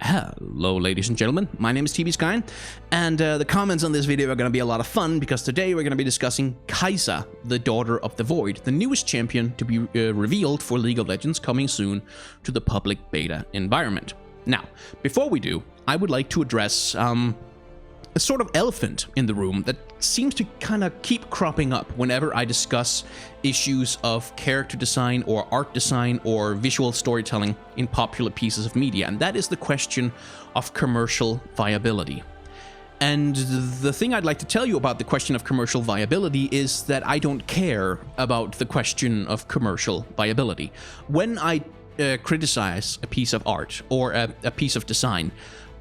Hello ladies and gentlemen, my name is TB Sky, and the comments on this video are going to be a lot of fun because today we're going to be discussing Kai'Sa, the Daughter of the Void, the newest champion to be revealed for League of Legends, coming soon to the public beta environment. Now, before we do, I would like to address a sort of elephant in the room that seems to kind of keep cropping up whenever I discuss issues of character design or art design or visual storytelling in popular pieces of media, and that is the question of commercial viability. And the thing I'd like to tell you about the question of commercial viability is that I don't care about the question of commercial viability. When I criticize a piece of art or a piece of design,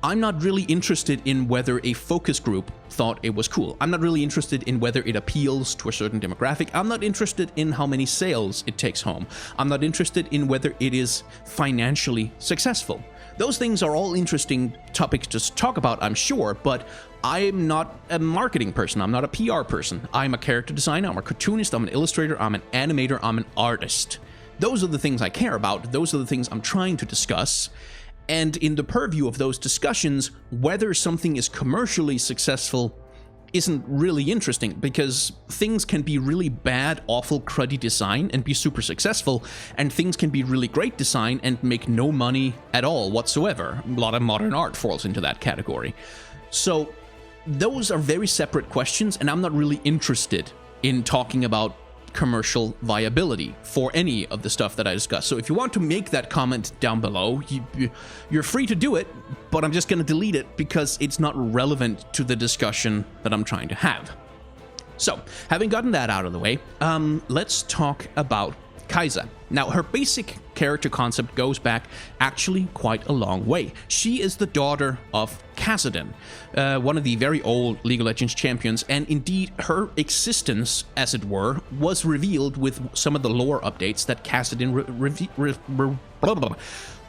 I'm not really interested in whether a focus group thought it was cool. I'm not really interested in whether it appeals to a certain demographic. I'm not interested in how many sales it takes home. I'm not interested in whether it is financially successful. Those things are all interesting topics to talk about, I'm sure, but I'm not a marketing person. I'm not a PR person. I'm a character designer. I'm a cartoonist. I'm an illustrator. I'm an animator. I'm an artist. Those are the things I care about. Those are the things I'm trying to discuss. And in the purview of those discussions, whether something is commercially successful isn't really interesting, because things can be really bad, awful, cruddy design and be super successful, and things can be really great design and make no money at all whatsoever. A lot of modern art falls into that category. So those are very separate questions, and I'm not really interested in talking about commercial viability for any of the stuff that I discuss. So if you want to make that comment down below, you're free to do it, but I'm just going to delete it because it's not relevant to the discussion that I'm trying to have. So, having gotten that out of the way, let's talk about Kai'Sa. Now, her basic character concept goes back actually quite a long way. She is the daughter of Kassadin, one of the very old League of Legends champions, and indeed her existence, as it were, was revealed with some of the lore updates that Kassadin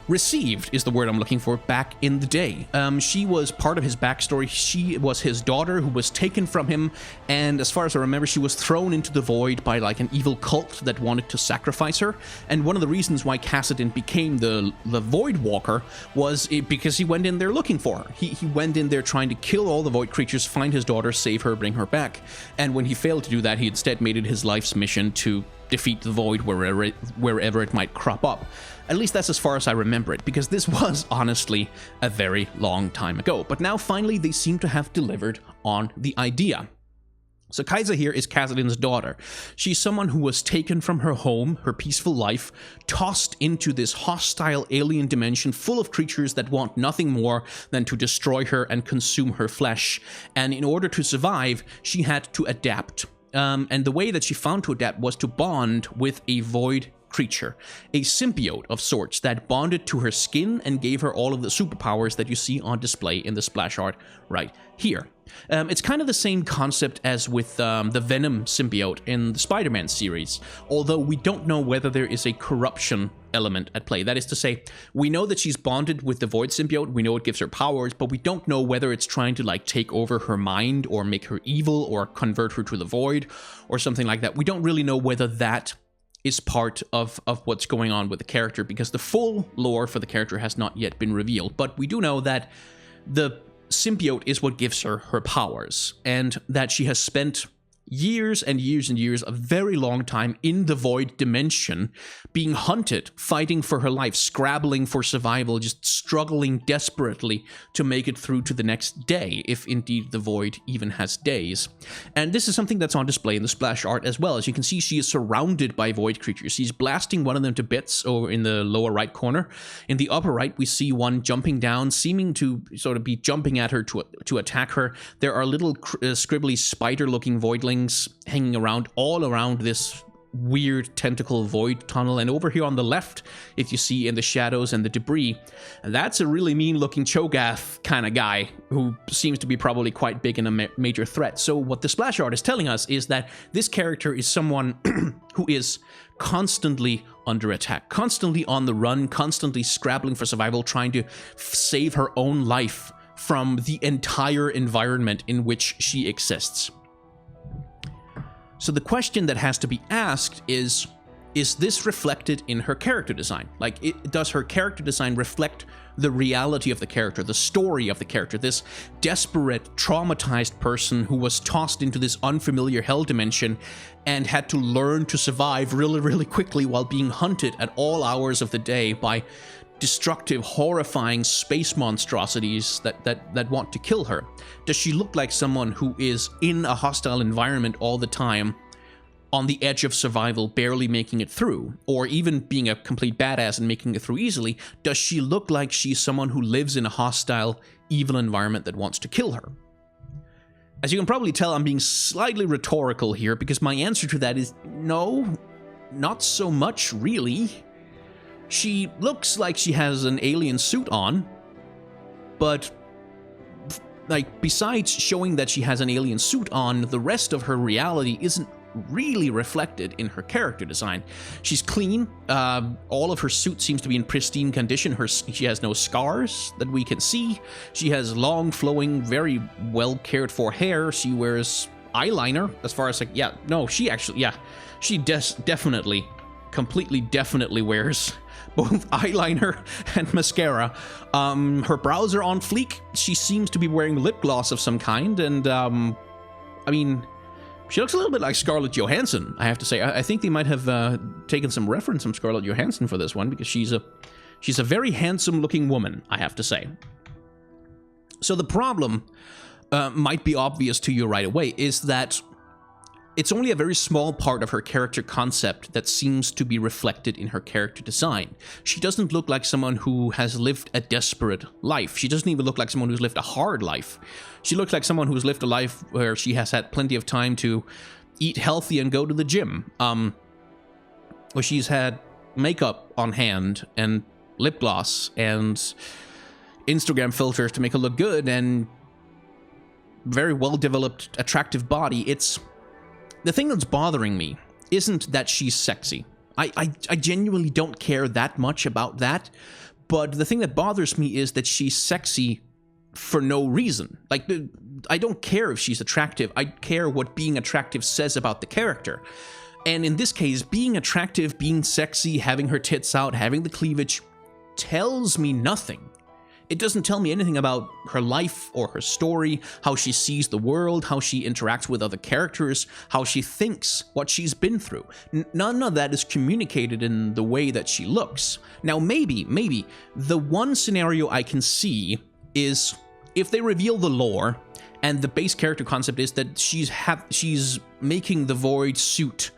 received, is the word I'm looking for, back in the day. She was part of his backstory. She was his daughter who was taken from him, and as far as I remember, she was thrown into the void by like an evil cult that wanted to sacrifice her. And one of the reasons why Kassadin became the Void Walker was because he went in there looking for her. He went in there trying to kill all the void creatures, find his daughter, save her, bring her back. And when he failed to do that, he instead made it his life's mission to defeat the void wherever it might crop up. At least that's as far as I remember it, because this was honestly a very long time ago. But now finally they seem to have delivered on the idea. So Kai'Sa here is Kassadin's daughter. She's someone who was taken from her home, her peaceful life, tossed into this hostile alien dimension full of creatures that want nothing more than to destroy her and consume her flesh. And in order to survive, she had to adapt. And the way that she found to adapt was to bond with a void creature, a symbiote of sorts that bonded to her skin and gave her all of the superpowers that you see on display in the splash art right here. It's kind of the same concept as with the Venom symbiote in the Spider-Man series, although we don't know whether there is a corruption element at play. That is to say, we know that she's bonded with the Void symbiote, we know it gives her powers, but we don't know whether it's trying to like take over her mind or make her evil or convert her to the Void or something like that. We don't really know whether that is part of what's going on with the character, because the full lore for the character has not yet been revealed. But we do know that the symbiote is what gives her her powers, and that she has spent years and years and years, a very long time in the void dimension, being hunted, fighting for her life, scrabbling for survival, just struggling desperately to make it through to the next day, if indeed the void even has days. And this is something that's on display in the splash art as well. As you can see, she is surrounded by void creatures. She's blasting one of them to bits over in the lower right corner. In the upper right, we see one jumping down, seeming to sort of be jumping at her to attack her. There are little scribbly spider-looking voidlings hanging around all around this weird tentacle void tunnel. And over here on the left, if you see in the shadows and the debris, that's a really mean looking Cho'Gath kind of guy who seems to be probably quite big and a major threat. So what the splash art is telling us is that this character is someone who is constantly under attack, constantly on the run, constantly scrabbling for survival, trying to save her own life from the entire environment in which she exists. So the question that has to be asked is this reflected in her character design? Like, does her character design reflect the reality of the character, the story of the character, this desperate, traumatized person who was tossed into this unfamiliar hell dimension and had to learn to survive really, really quickly while being hunted at all hours of the day by destructive, horrifying space monstrosities that want to kill her? Does she look like someone who is in a hostile environment all the time, on the edge of survival, barely making it through, or even being a complete badass and making it through easily? Does she look like she's someone who lives in a hostile, evil environment that wants to kill her? As you can probably tell, I'm being slightly rhetorical here, because my answer to that is no, not so much, really. She looks like she has an alien suit on, but like, besides showing that she has an alien suit on, the rest of her reality isn't really reflected in her character design. She's clean. All of her suit seems to be in pristine condition. She has no scars that we can see. She has long, flowing, very well cared for hair. She wears eyeliner, as far as like, she definitely, completely definitely wears both eyeliner and mascara. Her brows are on fleek. She seems to be wearing lip gloss of some kind, and I mean, she looks a little bit like Scarlett Johansson, I have to say. I think they might have taken some reference from Scarlett Johansson for this one, because she's a very handsome-looking woman, I have to say. So the problem might be obvious to you right away, is that it's only a very small part of her character concept that seems to be reflected in her character design. She doesn't look like someone who has lived a desperate life. She doesn't even look like someone who's lived a hard life. She looks like someone who's lived a life where she has had plenty of time to eat healthy and go to the gym. Where she's had makeup on hand and lip gloss and Instagram filters to make her look good and very well-developed, attractive body. The thing that's bothering me isn't that she's sexy. I genuinely don't care that much about that, but the thing that bothers me is that she's sexy for no reason. Like, I don't care if she's attractive. I care what being attractive says about the character. And in this case, being attractive, being sexy, having her tits out, having the cleavage, tells me nothing. It doesn't tell me anything about her life or her story, how she sees the world, how she interacts with other characters, how she thinks, what she's been through. None of that is communicated in the way that she looks. Now, maybe, the one scenario I can see is if they reveal the lore, and the base character concept is that she's making the Void suit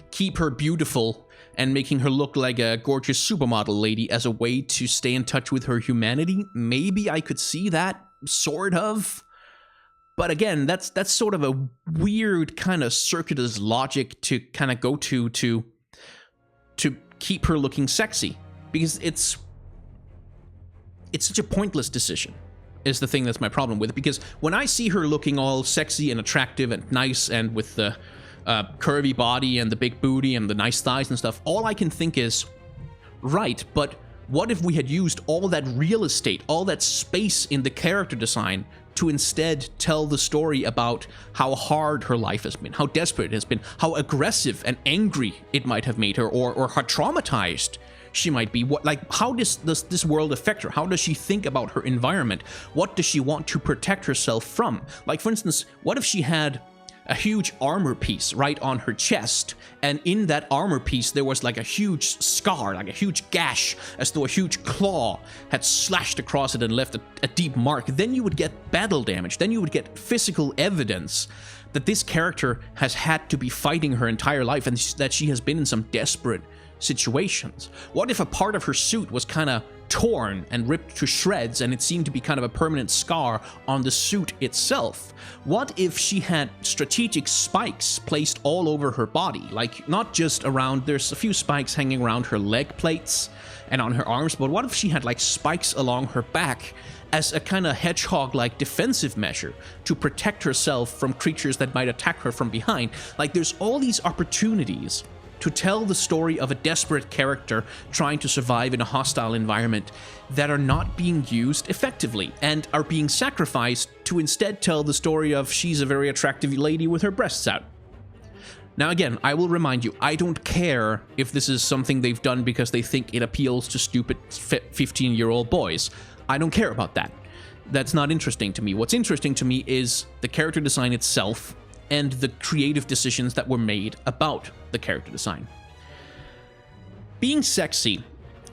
keep her beautiful and making her look like a gorgeous supermodel lady as a way to stay in touch with her humanity. Maybe I could see that, sort of. But again, that's sort of a weird kind of circuitous logic to kind of go to keep her looking sexy. Because it's such a pointless decision, is the thing that's my problem with it. Because when I see her looking all sexy and attractive and nice and with the curvy body and the big booty and the nice thighs and stuff, all I can think is, right, but what if we had used all that real estate, all that space in the character design to instead tell the story about how hard her life has been, how desperate it has been, how aggressive and angry it might have made her, or how traumatized she might be. How does this world affect her? How does she think about her environment? What does she want to protect herself from? Like, for instance, what if she had a huge armor piece right on her chest, and in that armor piece there was like a huge scar, like a huge gash, as though a huge claw had slashed across it and left a deep mark? Then you would get battle damage. Then you would get physical evidence that this character has had to be fighting her entire life and that she has been in some desperate situations. What if a part of her suit was kind of torn and ripped to shreds, and it seemed to be kind of a permanent scar on the suit itself? What if she had strategic spikes placed all over her body? Like, not just around, there's a few spikes hanging around her leg plates and on her arms, but what if she had like spikes along her back as a kind of hedgehog-like defensive measure to protect herself from creatures that might attack her from behind? Like, there's all these opportunities to tell the story of a desperate character trying to survive in a hostile environment that are not being used effectively and are being sacrificed to instead tell the story of she's a very attractive lady with her breasts out. Now again, I will remind you, I don't care if this is something they've done because they think it appeals to stupid 15-year-old boys. I don't care about that. That's not interesting to me. What's interesting to me is the character design itself and the creative decisions that were made about the character design. Being sexy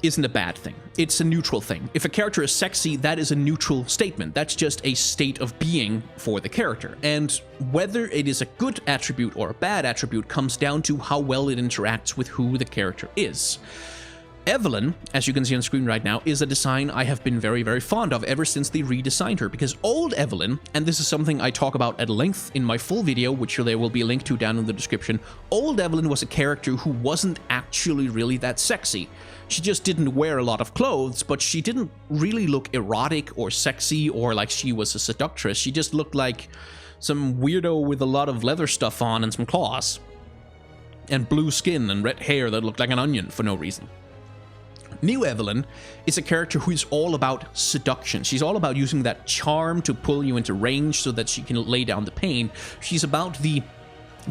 isn't a bad thing. It's a neutral thing. If a character is sexy, that is a neutral statement. That's just a state of being for the character. And whether it is a good attribute or a bad attribute comes down to how well it interacts with who the character is. Evelyn, as you can see on screen right now, is a design I have been very, very fond of ever since they redesigned her, because old Evelyn, and this is something I talk about at length in my full video, which there will be a link to down in the description, old Evelyn was a character who wasn't actually really that sexy. She just didn't wear a lot of clothes, but she didn't really look erotic or sexy or like she was a seductress. She just looked like some weirdo with a lot of leather stuff on and some claws, and blue skin and red hair that looked like an onion for no reason. New Evelyn is a character who is all about seduction. She's all about using that charm to pull you into range so that she can lay down the pain. She's about the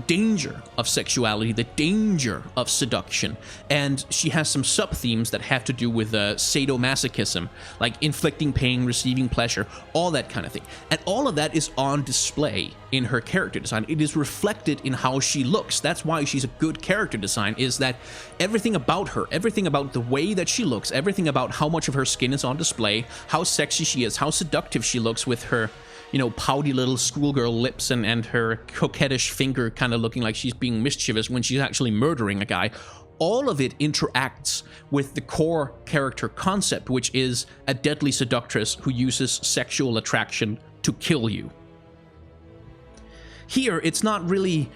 danger of sexuality, the danger of seduction, and she has some sub-themes that have to do with sadomasochism, like inflicting pain, receiving pleasure, all that kind of thing. And all of that is on display in her character design. It is reflected in how she looks. That's why she's a good character design, is that everything about her, everything about the way that she looks, everything about how much of her skin is on display, how sexy she is, how seductive she looks with her, you know, pouty little schoolgirl lips and her coquettish finger kind of looking like she's being mischievous when she's actually murdering a guy. All of it interacts with the core character concept, which is a deadly seductress who uses sexual attraction to kill you. Here, it's not really...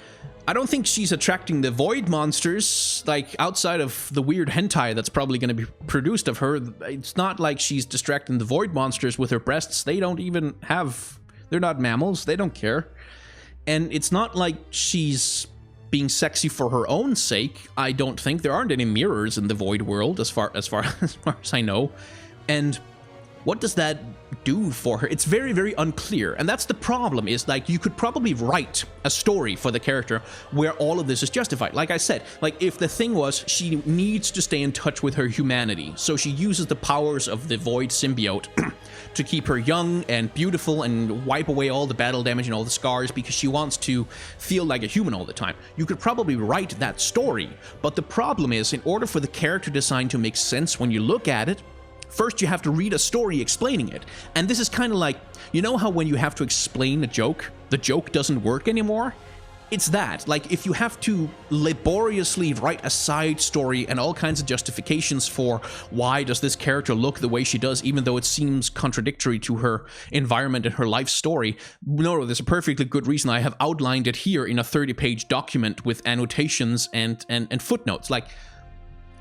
I don't think she's attracting the void monsters, like, outside of the weird hentai that's probably going to be produced of her. It's not like she's distracting the void monsters with her breasts. They don't even have... They're not mammals. They don't care. And it's not like she's being sexy for her own sake. I don't think. There aren't any mirrors in the void world, as far as I know. And what does that do for her? It's very, very unclear. And that's the problem, is like you could probably write a story for the character where all of this is justified. Like I said, like if the thing was she needs to stay in touch with her humanity, so she uses the powers of the void symbiote to keep her young and beautiful and wipe away all the battle damage and all the scars because she wants to feel like a human all the time. You could probably write that story. But the problem is, in order for the character design to make sense when you look at it, first, you have to read a story explaining it. And this is kind of like, you know how when you have to explain a joke, the joke doesn't work anymore? It's that. Like, if you have to laboriously write a side story and all kinds of justifications for why does this character look the way she does, even though it seems contradictory to her environment and her life story, no, there's a perfectly good reason. I have outlined it here in a 30-page document with annotations and footnotes. Like,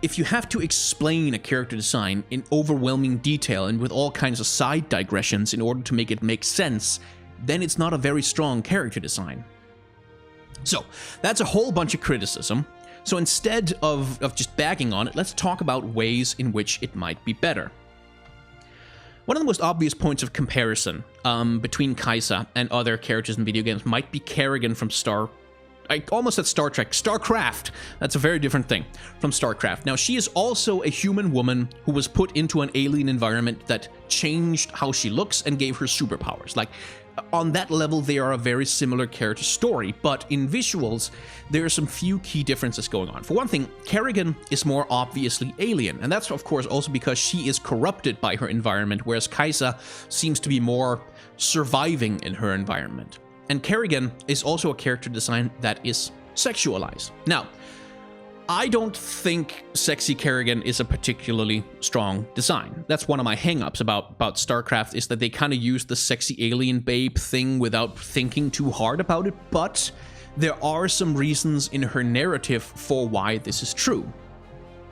if you have to explain a character design in overwhelming detail and with all kinds of side digressions in order to make it make sense, then it's not a very strong character design. So, that's a whole bunch of criticism. So instead of just bagging on it, let's talk about ways in which it might be better. One of the most obvious points of comparison between Kai'Sa and other characters in video games might be Kerrigan from I almost said Star Trek. StarCraft. That's a very different thing from StarCraft. Now, she is also a human woman who was put into an alien environment that changed how she looks and gave her superpowers. Like, on that level, they are a very similar character story, but in visuals, there are some few key differences going on. For one thing, Kerrigan is more obviously alien, and that's, of course, also because she is corrupted by her environment, whereas Kai'Sa seems to be more surviving in her environment. And Kerrigan is also a character design that is sexualized. Now, I don't think sexy Kerrigan is a particularly strong design. That's one of my hang-ups about StarCraft, is that they kind of use the sexy alien babe thing without thinking too hard about it, but there are some reasons in her narrative for why this is true.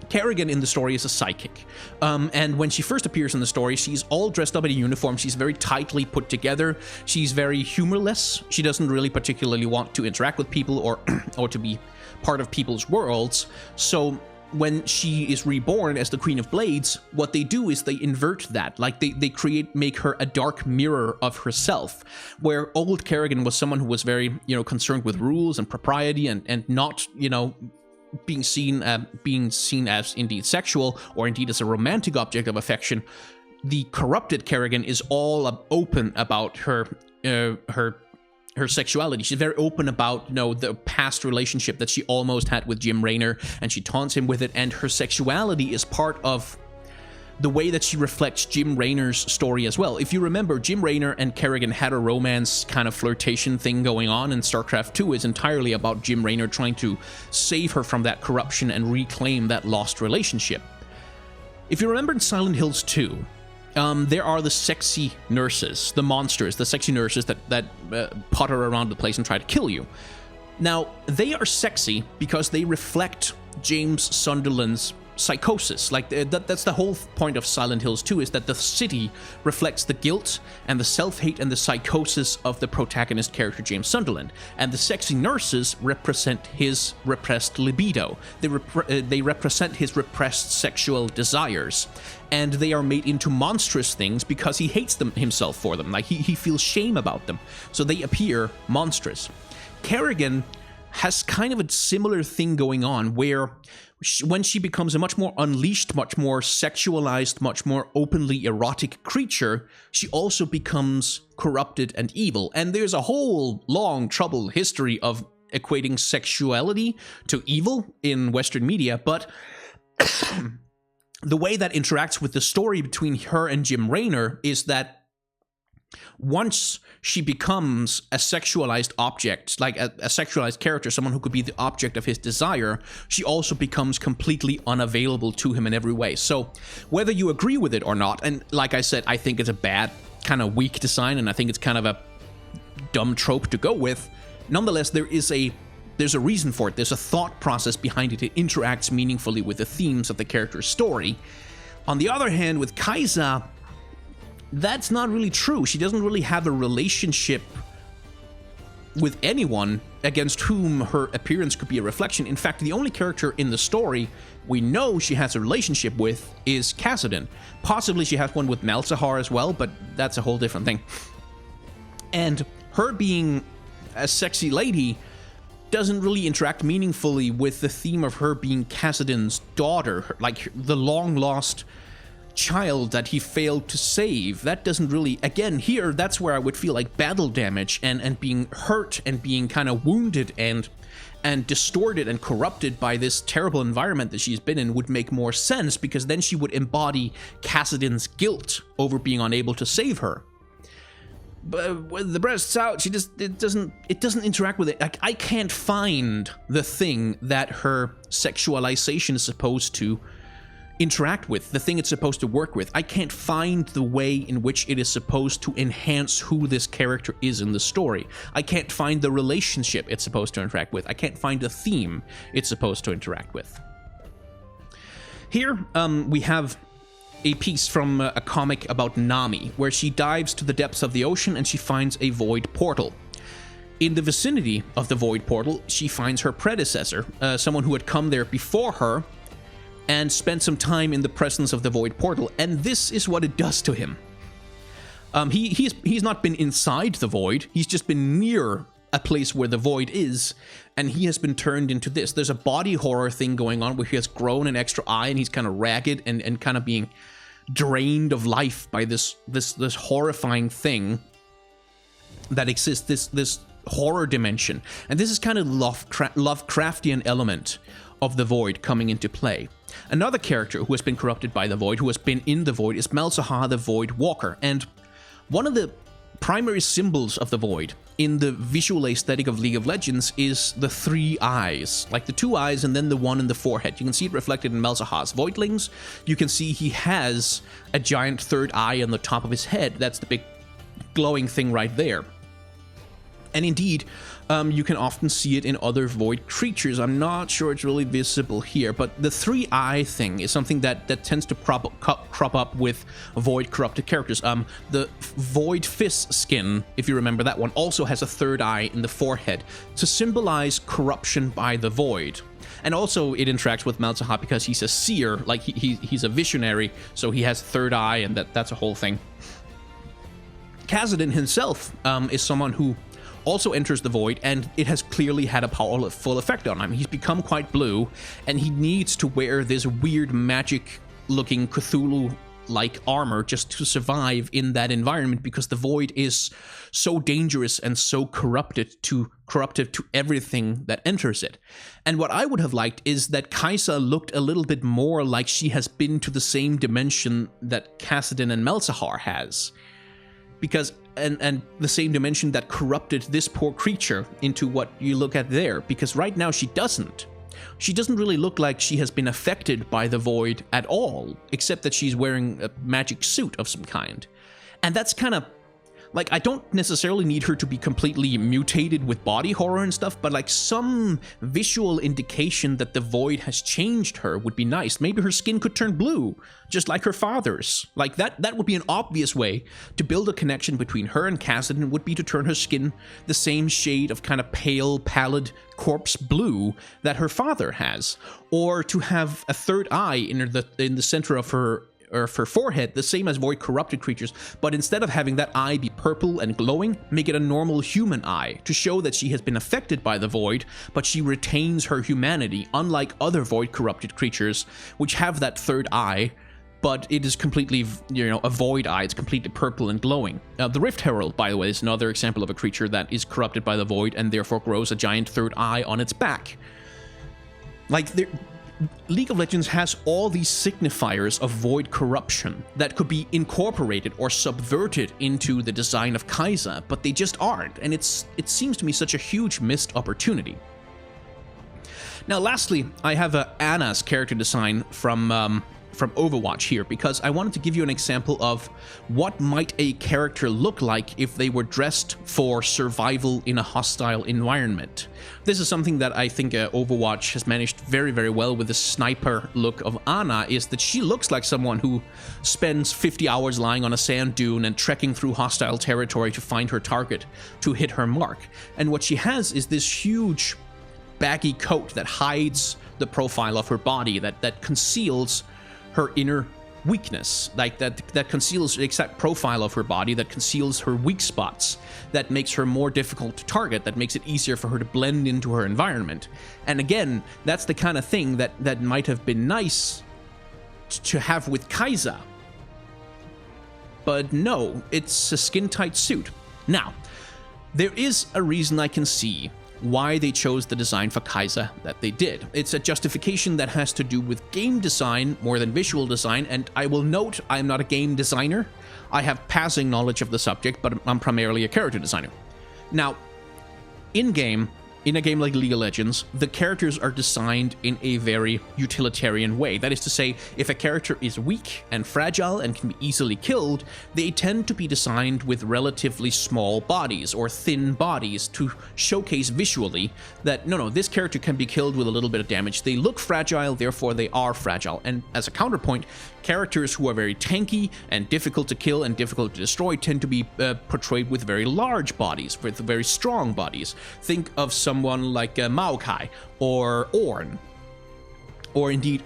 Kerrigan in the story is a psychic, and when she first appears in the story, she's all dressed up in a uniform. She's very tightly put together. She's very humorless. She doesn't really particularly want to interact with people or to be part of people's worlds. So when she is reborn as the Queen of Blades, what they do is they invert that. Like they make her a dark mirror of herself, where old Kerrigan was someone who was very, concerned with rules and propriety and not, being seen as indeed sexual or indeed as a romantic object of affection. the corrupted Kerrigan is all open about her sexuality. She's very open about, you know, the past relationship that she almost had with Jim Raynor, and she taunts him with it, and her sexuality is part of the way that she reflects Jim Raynor's story as well. If you remember, Jim Raynor and Kerrigan had a romance kind of flirtation thing going on, and StarCraft 2 is entirely about Jim Raynor trying to save her from that corruption and reclaim that lost relationship. If you remember in Silent Hills 2, there are the sexy nurses, the monsters, the sexy nurses that potter around the place and try to kill you. Now, they are sexy because they reflect James Sunderland's psychosis. Like, that's the whole point of Silent Hills 2, is that the city reflects the guilt and the self-hate and the psychosis of the protagonist character, James Sunderland. And the sexy nurses represent his repressed libido. They represent his repressed sexual desires. And they are made into monstrous things because he hates them himself for them. Like, he feels shame about them. So they appear monstrous. Kerrigan has kind of a similar thing going on, where when she becomes a much more unleashed, much more sexualized, much more openly erotic creature, she also becomes corrupted and evil. And there's a whole long, troubled history of equating sexuality to evil in Western media, but the way that interacts with the story between her and Jim Raynor is that once she becomes a sexualized object, like a sexualized character, someone who could be the object of his desire, she also becomes completely unavailable to him in every way. So whether you agree with it or not, and like I said, I think it's a bad, kind of weak design, and I think it's kind of a dumb trope to go with, nonetheless, there's a reason for it. There's a thought process behind it. It interacts meaningfully with the themes of the character's story. On the other hand, with Kaisa, that's not really true. She doesn't really have a relationship with anyone against whom her appearance could be a reflection. In fact, the only character in the story we know she has a relationship with is Kassadin. Possibly she has one with Malzahar as well, but that's a whole different thing. And her being a sexy lady doesn't really interact meaningfully with the theme of her being Kassadin's daughter, like the long-lost child that he failed to save. That doesn't really, again, here, that's where I would feel like battle damage and being hurt and being kind of wounded and distorted and corrupted by this terrible environment that she's been in would make more sense, because then she would embody Kassadin's guilt over being unable to save her. But with the breasts out, it doesn't interact with it. Like, I can't find the thing that her sexualization is supposed to interact with, the thing it's supposed to work with. I can't find the way in which it is supposed to enhance who this character is in the story. I can't find the relationship it's supposed to interact with. I can't find the theme it's supposed to interact with. Here, we have a piece from a comic about Nami, where she dives to the depths of the ocean and she finds a void portal. In the vicinity of the void portal, she finds her predecessor, someone who had come there before her, and spent some time in the presence of the void portal, and this is what it does to him. He's not been inside the void, he's just been near a place where the void is, and he has been turned into this. There's a body horror thing going on where he has grown an extra eye and he's kind of ragged and kind of being drained of life by this horrifying thing that exists, this horror dimension. And this is kind of Lovecraftian element of the void coming into play. Another character who has been corrupted by the void, who has been in the void, is Malzahar the Void Walker. And one of the primary symbols of the void in the visual aesthetic of League of Legends is the three eyes, like the two eyes and then the one in the forehead. You can see it reflected in Malzahar's voidlings. You can see he has a giant third eye on the top of his head. That's the big glowing thing right there. And indeed, you can often see it in other void creatures. I'm not sure it's really visible here, but the three-eye thing is something that tends to crop up with void corrupted characters. The void fist skin, if you remember that one, also has a third eye in the forehead to symbolize corruption by the void. And also it interacts with Malzahar because he's a seer, like he's a visionary, so he has a third eye, and that's a whole thing. Kassadin himself is someone who also enters the void, and it has clearly had a powerful effect on him. He's become quite blue, and he needs to wear this weird magic-looking Cthulhu like armor just to survive in that environment, because the void is so dangerous and so corruptive to everything that enters it. And what I would have liked is that Kaisa looked a little bit more like she has been to the same dimension that Kassadin and Malzahar has. Because and the same dimension that corrupted this poor creature into what you look at there. Because right now she doesn't. She doesn't really look like she has been affected by the void at all, except that she's wearing a magic suit of some kind. And that's kind of... like, I don't necessarily need her to be completely mutated with body horror and stuff, but like some visual indication that the void has changed her would be nice. Maybe her skin could turn blue, just like her father's. Like, that would be an obvious way to build a connection between her and Kassadin, would be to turn her skin the same shade of kind of pale, pallid corpse blue that her father has. Or to have a third eye in the center of her forehead, the same as void corrupted creatures, but instead of having that eye be purple and glowing, make it a normal human eye, to show that she has been affected by the void, but she retains her humanity, unlike other void corrupted creatures, which have that third eye, but it is completely, a void eye. It's completely purple and glowing. The Rift Herald, by the way, is another example of a creature that is corrupted by the void and therefore grows a giant third eye on its back. Like, League of Legends has all these signifiers of void corruption that could be incorporated or subverted into the design of Kaisa, but they just aren't, and it seems to me such a huge missed opportunity. Now, lastly, I have Anna's character design from Overwatch here, because I wanted to give you an example of what might a character look like if they were dressed for survival in a hostile environment. This is something that I think Overwatch has managed very, very well with the sniper look of Ana, is that she looks like someone who spends 50 hours lying on a sand dune and trekking through hostile territory to find her target, to hit her mark. And what she has is this huge baggy coat that hides the profile of her body, that conceals her inner weakness, like that conceals the exact profile of her body, that conceals her weak spots, that makes her more difficult to target, that makes it easier for her to blend into her environment. And again, that's the kind of thing that might have been nice to have with Kaisa. But no, it's a skin-tight suit. Now, there is a reason I can see why they chose the design for Kaisa that they did. It's a justification that has to do with game design more than visual design, and I will note I'm not a game designer. I have passing knowledge of the subject, but I'm primarily a character designer. Now, in a game like League of Legends, the characters are designed in a very utilitarian way. That is to say, if a character is weak and fragile and can be easily killed, they tend to be designed with relatively small bodies or thin bodies to showcase visually that, no, this character can be killed with a little bit of damage. They look fragile, therefore they are fragile. And as a counterpoint, characters who are very tanky and difficult to kill and difficult to destroy tend to be portrayed with very large bodies, with very strong bodies. Think of someone like Maokai or Ornn, or indeed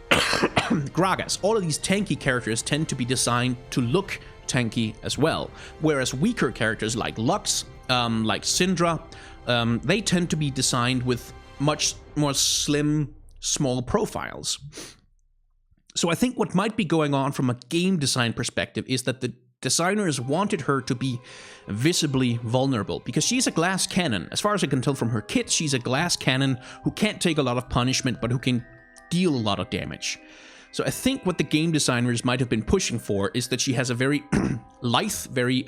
Gragas. All of these tanky characters tend to be designed to look tanky as well, whereas weaker characters like Lux, like Syndra, they tend to be designed with much more slim, small profiles. So I think what might be going on from a game design perspective is that the designers wanted her to be visibly vulnerable, because she's a glass cannon. As far as I can tell from her kit, she's a glass cannon who can't take a lot of punishment, but who can deal a lot of damage. So I think what the game designers might have been pushing for is that she has a very lithe, very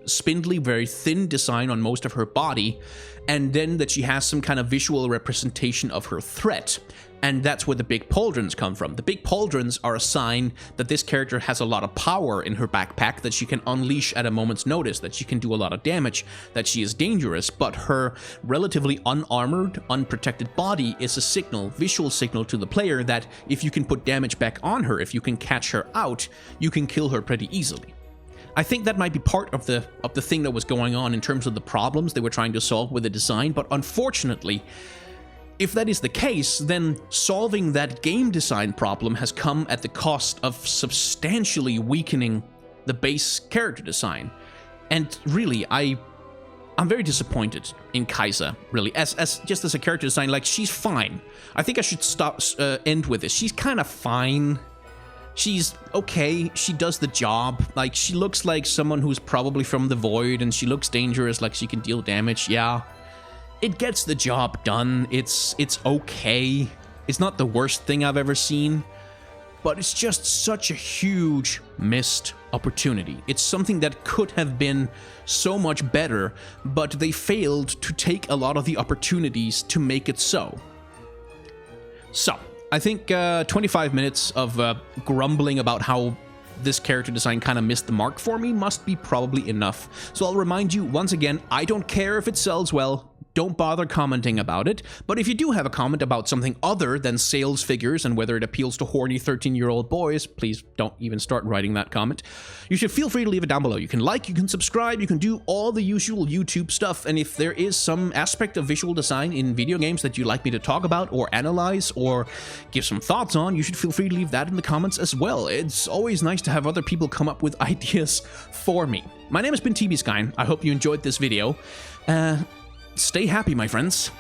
spindly, very thin design on most of her body, and then that she has some kind of visual representation of her threat. And that's where the big pauldrons come from. The big pauldrons are a sign that this character has a lot of power in her backpack, that she can unleash at a moment's notice, that she can do a lot of damage, that she is dangerous, but her relatively unarmored, unprotected body is a signal, visual signal to the player that if you can put damage back on her, if you can catch her out, you can kill her pretty easily. I think that might be part of the thing that was going on in terms of the problems they were trying to solve with the design, but unfortunately, if that is the case, then solving that game design problem has come at the cost of substantially weakening the base character design. And really, I'm very disappointed in Kaisa, really, as just as a character design. Like, she's fine. I think I should end with this. She's kind of fine. She's okay, she does the job. Like, she looks like someone who's probably from the Void, and she looks dangerous, like she can deal damage, yeah. It gets the job done, it's okay. It's not the worst thing I've ever seen, but it's just such a huge missed opportunity. It's something that could have been so much better, but they failed to take a lot of the opportunities to make it so. So, I think 25 minutes of grumbling about how this character design kind of missed the mark for me must be probably enough. So I'll remind you once again, I don't care if it sells well. Don't bother commenting about it, but if you do have a comment about something other than sales figures and whether it appeals to horny 13-year-old boys, please don't even start writing that comment. You should feel free to leave it down below. You can like, you can subscribe, you can do all the usual YouTube stuff, and if there is some aspect of visual design in video games that you'd like me to talk about or analyze or give some thoughts on, you should feel free to leave that in the comments as well. It's always nice to have other people come up with ideas for me. My name has been TBSkine. I hope you enjoyed this video. Stay happy, my friends.